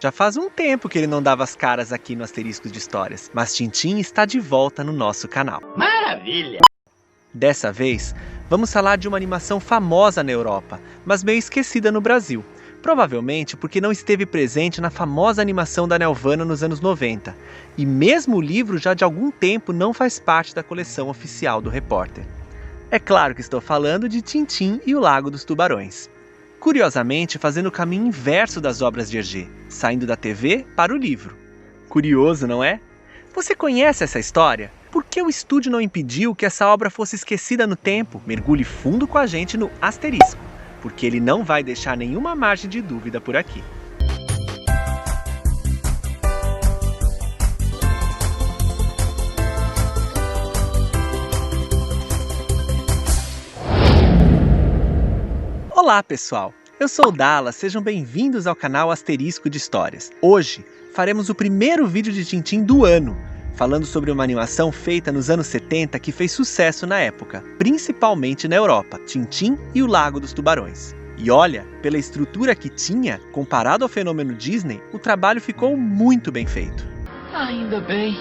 Já faz um tempo que ele não dava as caras aqui no Asterisco de Histórias, mas Tintim está de volta no nosso canal. Maravilha! Dessa vez, vamos falar de uma animação famosa na Europa, mas meio esquecida no Brasil. Provavelmente porque não esteve presente na famosa animação da Nelvana nos anos 90. E mesmo o livro já de algum tempo não faz parte da coleção oficial do repórter. É claro que estou falando de Tintim e o Lago dos Tubarões. Curiosamente, fazendo o caminho inverso das obras de Hergé, saindo da TV para o livro. Curioso, não é? Você conhece essa história? Por que o estúdio não impediu que essa obra fosse esquecida no tempo? Mergulhe fundo com a gente no Asterisco, porque ele não vai deixar nenhuma margem de dúvida por aqui. Olá pessoal, eu sou o Dala, sejam bem-vindos ao canal Asterisco de Histórias. Hoje faremos o primeiro vídeo de Tintim do ano, falando sobre uma animação feita nos anos 70 que fez sucesso na época, principalmente na Europa, Tintim e o Lago dos Tubarões. E olha, pela estrutura que tinha, comparado ao fenômeno Disney, o trabalho ficou muito bem feito. Ainda bem.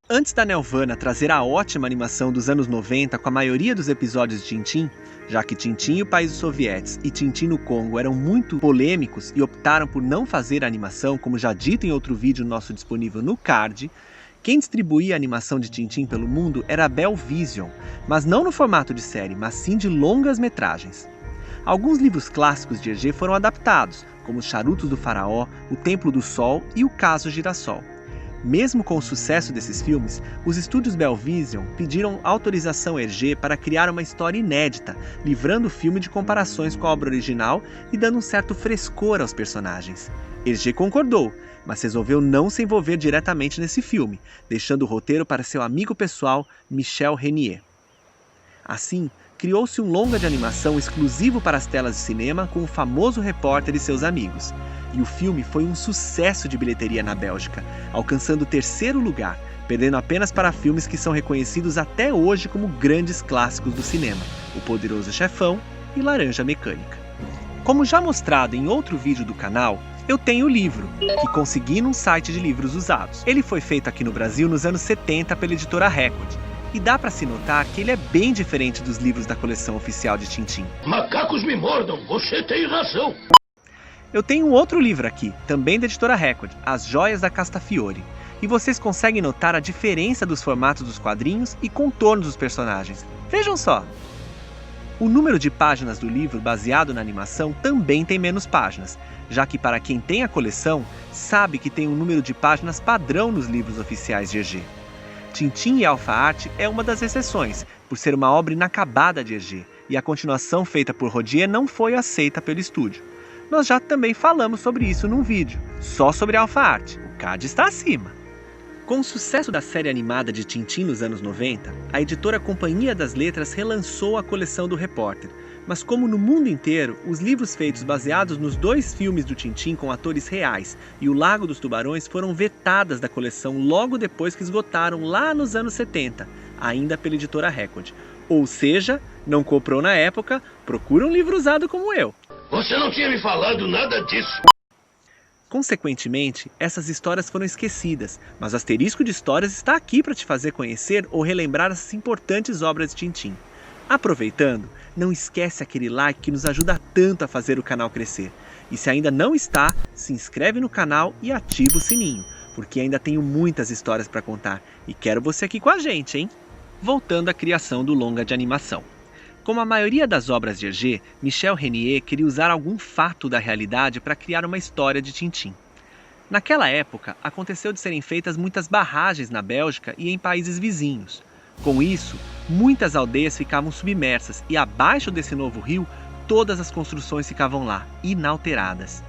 Antes da Nelvana trazer a ótima animação dos anos 90 com a maioria dos episódios de Tintim, já que Tintim e o País dos Sovietes e Tintim no Congo eram muito polêmicos e optaram por não fazer a animação, como já dito em outro vídeo nosso disponível no card, quem distribuía a animação de Tintim pelo mundo era a Bell Vision, mas não no formato de série, mas sim de longas metragens. Alguns livros clássicos de Hergé foram adaptados, como Os Charutos do Faraó, O Templo do Sol e O Caso Girassol. Mesmo com o sucesso desses filmes, os estúdios Bell Vision pediram autorização a Hergé para criar uma história inédita, livrando o filme de comparações com a obra original e dando um certo frescor aos personagens. Hergé concordou, mas resolveu não se envolver diretamente nesse filme, deixando o roteiro para seu amigo pessoal Michel Renier. Assim, criou-se um longa de animação exclusivo para as telas de cinema com o famoso repórter e seus amigos. E o filme foi um sucesso de bilheteria na Bélgica, alcançando o 3º lugar, perdendo apenas para filmes que são reconhecidos até hoje como grandes clássicos do cinema, O Poderoso Chefão e Laranja Mecânica. Como já mostrado em outro vídeo do canal, eu tenho o livro, que consegui num site de livros usados. Ele foi feito aqui no Brasil nos anos 70 pela editora Record, e dá para se notar que ele é bem diferente dos livros da coleção oficial de Tintim. Macacos me mordam, você tem razão. Eu tenho um outro livro aqui, também da editora Record, As Joias da Castafiore, e vocês conseguem notar a diferença dos formatos dos quadrinhos e contornos dos personagens. Vejam só! O número de páginas do livro baseado na animação também tem menos páginas, já que para quem tem a coleção, sabe que tem um número de páginas padrão nos livros oficiais de Hergé. Tintim e Alpha Art é uma das exceções, por ser uma obra inacabada de Hergé, e a continuação feita por Rodier não foi aceita pelo estúdio. Nós já também falamos sobre isso num vídeo, só sobre Alpha Art, o card está acima. Com o sucesso da série animada de Tintim nos anos 90, a editora Companhia das Letras relançou a coleção do repórter, mas como no mundo inteiro, os livros feitos baseados nos 2 filmes do Tintim com atores reais e O Lago dos Tubarões foram vetadas da coleção logo depois que esgotaram lá nos anos 70, ainda pela editora Record. Ou seja, não comprou na época, procura um livro usado como eu. Você não tinha me falado nada disso. Consequentemente, essas histórias foram esquecidas, mas o Asterisco de Histórias está aqui para te fazer conhecer ou relembrar essas importantes obras de Tintim. Aproveitando, não esquece aquele like que nos ajuda tanto a fazer o canal crescer. E se ainda não está, se inscreve no canal e ativa o sininho, porque ainda tenho muitas histórias para contar e quero você aqui com a gente, hein? Voltando à criação do longa de animação. Como a maioria das obras de Hergé, Michel Renier queria usar algum fato da realidade para criar uma história de Tintim. Naquela época, aconteceu de serem feitas muitas barragens na Bélgica e em países vizinhos. Com isso, muitas aldeias ficavam submersas e abaixo desse novo rio, todas as construções ficavam lá, inalteradas.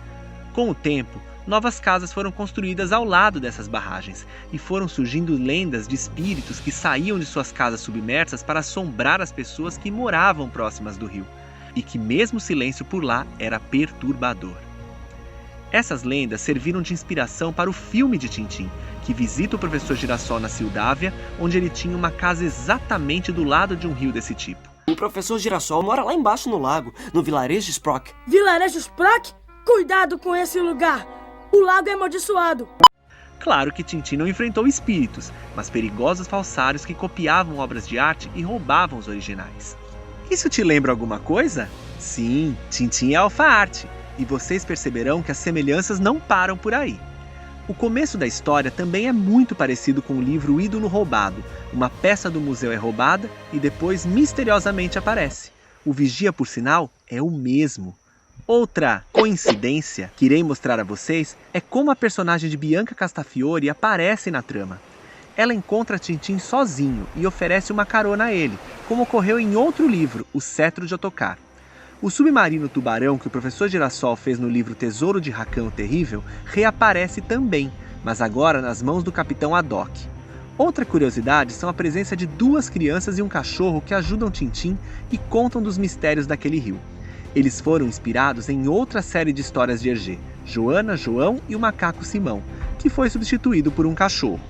Com o tempo, novas casas foram construídas ao lado dessas barragens e foram surgindo lendas de espíritos que saíam de suas casas submersas para assombrar as pessoas que moravam próximas do rio e que mesmo o silêncio por lá era perturbador. Essas lendas serviram de inspiração para o filme de Tintim, que visita o professor Girassol na Sildávia, onde ele tinha uma casa exatamente do lado de um rio desse tipo. O professor Girassol mora lá embaixo no lago, no vilarejo Sprock. Vilarejo Sprock? Cuidado com esse lugar! O lago é amaldiçoado. Claro que Tintim não enfrentou espíritos, mas perigosos falsários que copiavam obras de arte e roubavam os originais. Isso te lembra alguma coisa? Sim, Tintim é alfa-arte, e vocês perceberão que as semelhanças não param por aí. O começo da história também é muito parecido com o livro O Ídolo Roubado. Uma peça do museu é roubada e depois misteriosamente aparece. O vigia, por sinal, é o mesmo. Outra coincidência que irei mostrar a vocês é como a personagem de Bianca Castafiore aparece na trama. Ela encontra Tintim sozinho e oferece uma carona a ele, como ocorreu em outro livro, O Cetro de Ottokar. O submarino tubarão que o professor Girassol fez no livro Tesouro de Rakan o Terrível reaparece também, mas agora nas mãos do capitão Haddock. Outra curiosidade são a presença de 2 crianças e um cachorro que ajudam Tintim e contam dos mistérios daquele rio. Eles foram inspirados em outra série de histórias de Hergé, Joana, João e o macaco Simão, que foi substituído por um cachorro.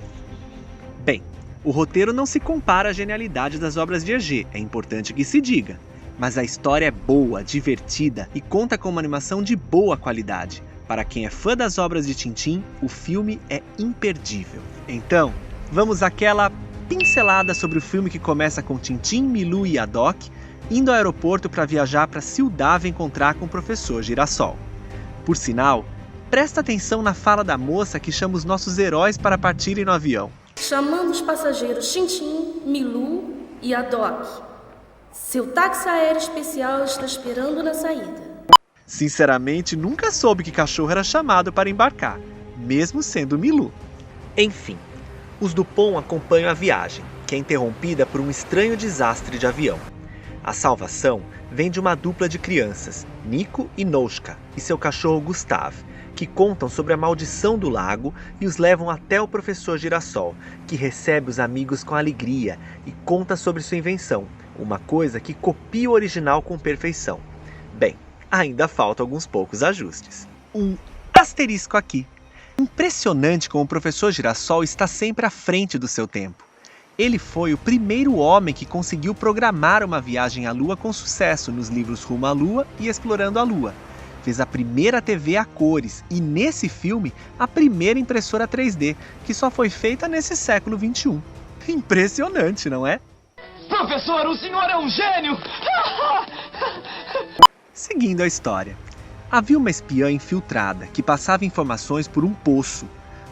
Bem, o roteiro não se compara à genialidade das obras de Hergé, é importante que se diga. Mas a história é boa, divertida e conta com uma animação de boa qualidade. Para quem é fã das obras de Tintim, o filme é imperdível. Então, vamos àquela pincelada sobre o filme que começa com Tintim, Milou e Haddock indo ao aeroporto para viajar para Ciudad encontrar com o professor Girassol. Por sinal, presta atenção na fala da moça que chama os nossos heróis para partirem no avião. Chamando os passageiros Tintim, Milou e Haddock. Seu táxi aéreo especial está esperando na saída. Sinceramente, nunca soube que cachorro era chamado para embarcar, mesmo sendo Milou. Enfim, os Dupont acompanham a viagem, que é interrompida por um estranho desastre de avião. A salvação vem de uma dupla de crianças, Nico e Nouchka, e seu cachorro Gustav, que contam sobre a maldição do lago e os levam até o professor Girassol, que recebe os amigos com alegria e conta sobre sua invenção, uma coisa que copia o original com perfeição. Bem, ainda faltam alguns poucos ajustes. Um asterisco aqui. Impressionante como o professor Girassol está sempre à frente do seu tempo. Ele foi o primeiro homem que conseguiu programar uma viagem à Lua com sucesso nos livros Rumo à Lua e Explorando a Lua. Fez a primeira TV a cores e, nesse filme, a primeira impressora 3D, que só foi feita nesse século XXI. Impressionante, não é? Professor, o senhor é um gênio! Seguindo a história. Havia uma espiã infiltrada que passava informações por um poço.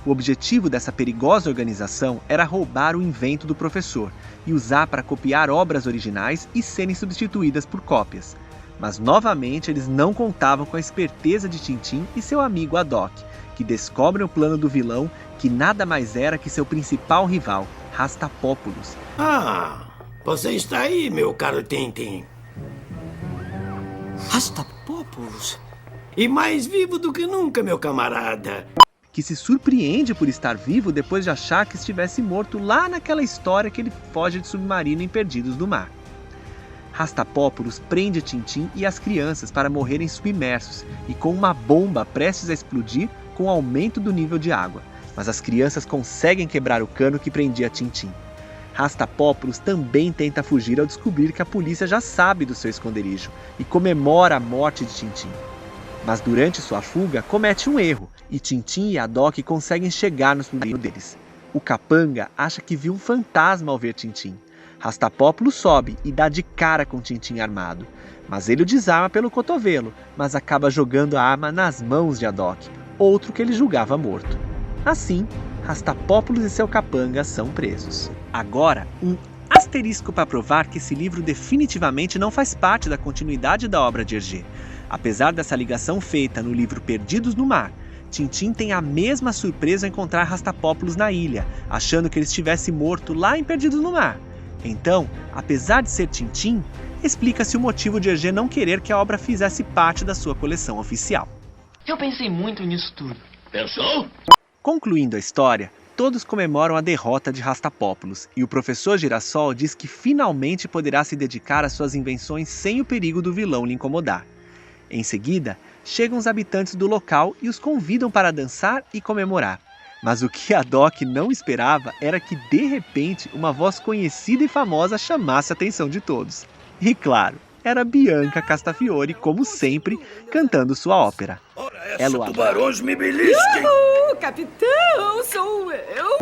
O objetivo dessa perigosa organização era roubar o invento do professor e usar para copiar obras originais e serem substituídas por cópias. Mas novamente eles não contavam com a esperteza de Tintim e seu amigo Haddock, que descobrem o plano do vilão, que nada mais era que seu principal rival, Rastapópolis. Ah, você está aí, meu caro Tintim. Rastapópolis? E mais vivo do que nunca, meu camarada. Que se surpreende por estar vivo depois de achar que estivesse morto lá naquela história que ele foge de submarino em Perdidos do Mar. Rastapópolis prende Tintim e as crianças para morrerem submersos e com uma bomba prestes a explodir com o aumento do nível de água. Mas as crianças conseguem quebrar o cano que prendia Tintim. Rastapópolis também tenta fugir ao descobrir que a polícia já sabe do seu esconderijo e comemora a morte de Tintim. Mas durante sua fuga comete um erro e Tintim e Haddock conseguem chegar no submarino deles. O capanga acha que viu um fantasma ao ver Tintim. Rastapópolis sobe e dá de cara com Tintim armado, mas ele o desarma pelo cotovelo, mas acaba jogando a arma nas mãos de Haddock, outro que ele julgava morto. Assim, Rastapópolis e seu capanga são presos. Agora, um asterisco para provar que esse livro definitivamente não faz parte da continuidade da obra de Hergé. Apesar dessa ligação feita no livro Perdidos no Mar, Tintim tem a mesma surpresa ao encontrar Rastapópolis na ilha, achando que ele estivesse morto lá em Perdidos no Mar. Então, apesar de ser Tintim, explica-se o motivo de Hergé não querer que a obra fizesse parte da sua coleção oficial. Eu pensei muito nisso tudo. Pensou? Concluindo a história, todos comemoram a derrota de Rastapópolis e o professor Girassol diz que finalmente poderá se dedicar às suas invenções sem o perigo do vilão lhe incomodar. Em seguida, chegam os habitantes do local e os convidam para dançar e comemorar. Mas o que Haddock não esperava era que, de repente, uma voz conhecida e famosa chamasse a atenção de todos. E claro, era Bianca Castafiore, como sempre, cantando sua ópera. Ora Ela o tubarões me belisquem! Capitão, sou eu!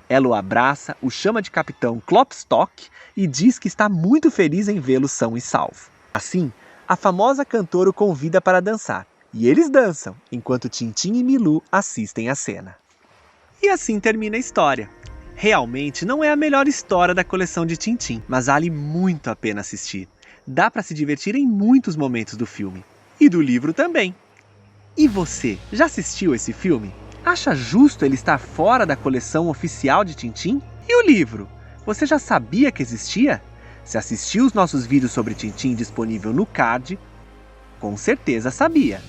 Ela o abraça, o chama de Capitão Klopstock e diz que está muito feliz em vê-lo são e salvo. Assim, a famosa cantora o convida para dançar, e eles dançam, enquanto Tintim e Milou assistem a cena. E assim termina a história. Realmente não é a melhor história da coleção de Tintim, mas vale muito a pena assistir. Dá para se divertir em muitos momentos do filme. E do livro também. E você, já assistiu esse filme? Acha justo ele estar fora da coleção oficial de Tintim? E o livro? Você já sabia que existia? Se assistiu os nossos vídeos sobre Tintim disponível no card, com certeza sabia.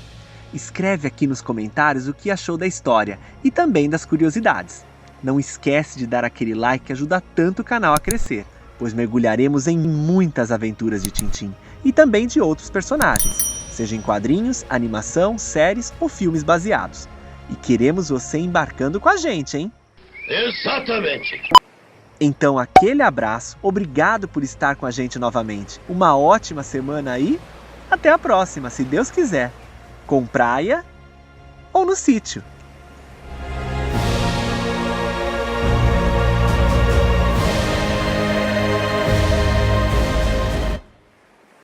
Escreve aqui nos comentários o que achou da história e também das curiosidades. Não esquece de dar aquele like que ajuda tanto o canal a crescer, pois mergulharemos em muitas aventuras de Tintim e também de outros personagens, seja em quadrinhos, animação, séries ou filmes baseados. E queremos você embarcando com a gente, hein? Exatamente! Então aquele abraço, obrigado por estar com a gente novamente. Uma ótima semana aí, até a próxima, se Deus quiser. Com praia ou no sítio.